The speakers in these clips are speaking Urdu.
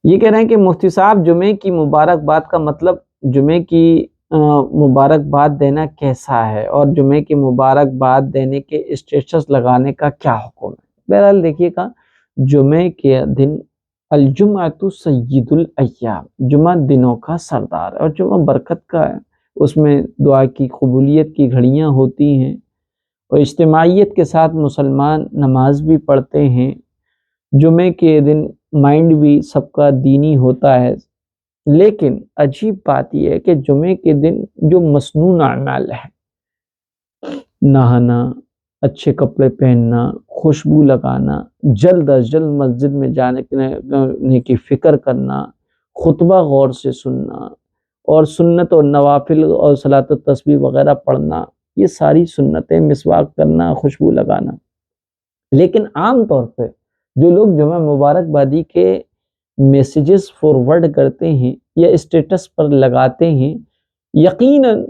یہ کہہ رہے ہیں کہ مفتی صاحب جمعے کی مبارکباد کا مطلب جمعے کی مبارکباد دینا کیسا ہے، اور جمعے کی مبارکباد دینے کے اسٹیٹس لگانے کا کیا حکم ہے؟ بہرحال دیکھیے گا، جمعے کے دن الجمعۃ سید الایام، جمعہ دنوں کا سردار ہے اور جمعہ برکت کا ہے، اس میں دعا کی قبولیت کی گھڑیاں ہوتی ہیں اور اجتماعیت کے ساتھ مسلمان نماز بھی پڑھتے ہیں۔ جمعے کے دن مائنڈ بھی سب کا دینی ہوتا ہے، لیکن عجیب بات یہ ہے کہ جمعے کے دن جو مسنون اعمال ہے، نہانا، اچھے کپڑے پہننا، خوشبو لگانا، جلد از جلد مسجد میں جانے کی فکر کرنا، خطبہ غور سے سننا اور سنت اور نوافل اور صلاۃ التسبیح وغیرہ پڑھنا، یہ ساری سنتیں، مسواک کرنا، خوشبو لگانا۔ لیکن عام طور پہ جو لوگ جمعہ مبارکبادی کے میسیجز فارورڈ کرتے ہیں یا اسٹیٹس پر لگاتے ہیں، یقیناً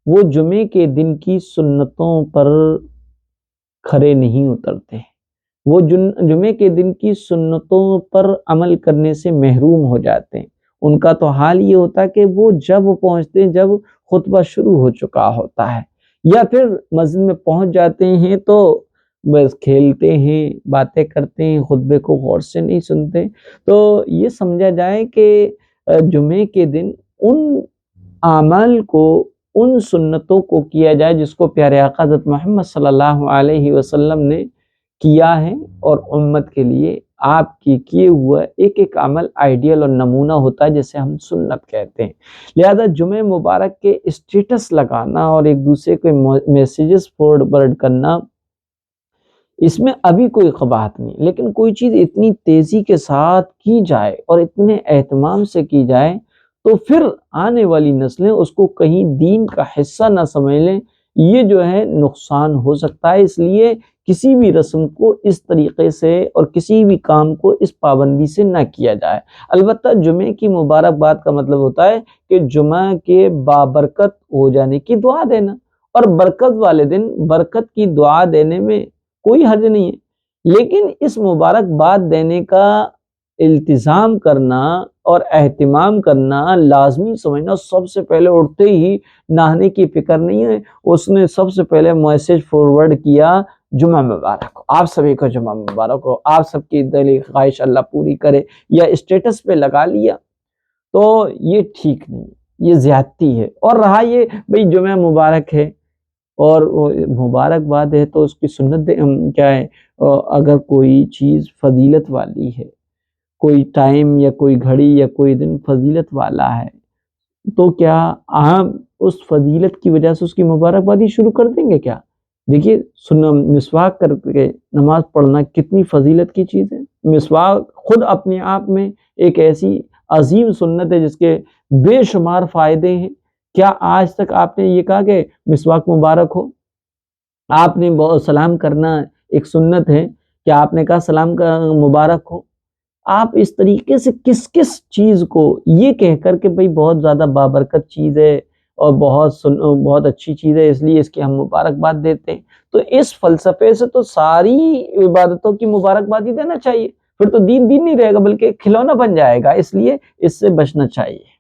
وہ جمعے کے دن کی سنتوں پر کھرے نہیں اترتے، وہ جمعے کے دن کی سنتوں پر عمل کرنے سے محروم ہو جاتے ہیں۔ ان کا تو حال یہ ہوتا ہے کہ وہ جب پہنچتے ہیں جب خطبہ شروع ہو چکا ہوتا ہے، یا پھر مسجد میں پہنچ جاتے ہیں تو بس کھیلتے ہیں، باتیں کرتے ہیں، خطبے کو غور سے نہیں سنتے۔ تو یہ سمجھا جائے کہ جمعے کے دن ان اعمال کو، ان سنتوں کو کیا جائے جس کو پیارے آقا حضرت محمد صلی اللہ علیہ وسلم نے کیا ہے، اور امت کے لیے آپ کی کیے ہوئے ایک ایک عمل آئیڈیل اور نمونہ ہوتا ہے جسے ہم سنت کہتے ہیں۔ لہذا جمعہ مبارک کے اسٹیٹس لگانا اور ایک دوسرے کے میسیجز فارورڈ کرنا، اس میں ابھی کوئی قباحت نہیں، لیکن کوئی چیز اتنی تیزی کے ساتھ کی جائے اور اتنے اہتمام سے کی جائے تو پھر آنے والی نسلیں اس کو کہیں دین کا حصہ نہ سمجھ لیں، یہ جو ہے نقصان ہو سکتا ہے۔ اس لیے کسی بھی رسم کو اس طریقے سے اور کسی بھی کام کو اس پابندی سے نہ کیا جائے۔ البتہ جمعے کی مبارکباد کا مطلب ہوتا ہے کہ جمعہ کے بابرکت ہو جانے کی دعا دینا، اور برکت والے دن برکت کی دعا دینے میں کوئی حرج نہیں ہے، لیکن اس مبارکباد دینے کا التزام کرنا اور اہتمام کرنا لازمی سمجھنا۔ سب سے پہلے اٹھتے ہی نہانے کی فکر نہیں ہے، اس نے سب سے پہلے میسج فارورڈ کیا جمعہ مبارک ہو، آپ سبھی کو جمعہ مبارک ہو، آپ سب کی دلی خواہش اللہ پوری کرے، یا اسٹیٹس پہ لگا لیا، تو یہ ٹھیک نہیں، یہ زیادتی ہے۔ اور رہا یہ بھئی جمعہ مبارک ہے اور مبارکباد ہے تو اس کی سنت کیا ہے؟ اگر کوئی چیز فضیلت والی ہے، کوئی ٹائم یا کوئی گھڑی یا کوئی دن فضیلت والا ہے، تو کیا ہم اس فضیلت کی وجہ سے اس کی مبارکبادی شروع کر دیں گے کیا؟ دیکھیے، مسواک کر کے نماز پڑھنا کتنی فضیلت کی چیز ہے۔ مسواک خود اپنے آپ میں ایک ایسی عظیم سنت ہے جس کے بے شمار فائدے ہیں۔ کیا آج تک آپ نے یہ کہا کہ مسواک مبارک ہو؟ آپ نے سلام کرنا ایک سنت ہے، کیا آپ نے کہا سلام کا مبارک ہو؟ آپ اس طریقے سے کس چیز کو یہ کہہ کر کہ بھئی بہت زیادہ بابرکت چیز ہے اور بہت اچھی چیز ہے اس لیے اس کی ہم مبارکباد دیتے ہیں، تو اس فلسفے سے تو ساری عبادتوں کی مبارکبادی دینا چاہیے، پھر تو دین نہیں رہے گا بلکہ کھلونا بن جائے گا، اس لیے اس سے بچنا چاہیے۔